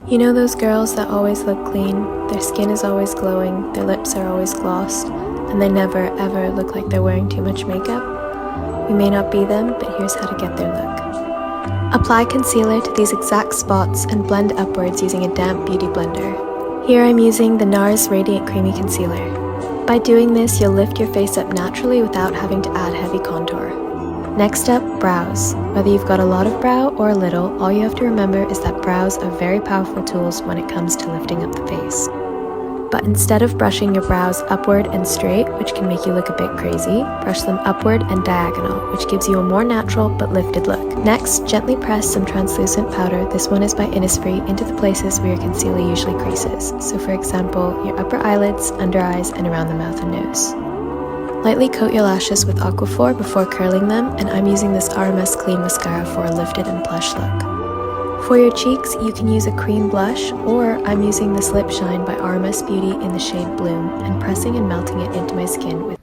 You know those girls that always look clean, their skin is always glowing, their lips are always glossed, and they never ever look like they're wearing too much makeup? We may not be them, but here's how to get their look. Apply concealer to these exact spots and blend upwards using a damp beauty blender. Here I'm using the NARS Radiant Creamy Concealer. By doing this, you'll lift your face up naturally without having to add heavy contour. Next up, brows. Whether you've got a lot of brow or a little, all you have to remember is that brows are very powerful tools when it comes to lifting up the face. But instead of brushing your brows upward and straight, which can make you look a bit crazy, brush them upward and diagonal, which gives you a more natural but lifted look. Next, gently press some translucent powder, this one is by Innisfree, into the places where your concealer usually creases. So for example, your upper eyelids, under eyes, and around the mouth and nose. Lightly coat your lashes with Aquaphor before curling them, and I'm using this RMS Clean Mascara for a lifted and plush look. For your cheeks, you can use a cream blush, or I'm using this Lip Shine by RMS Beauty in the shade Bloom, and pressing and melting it into my skin with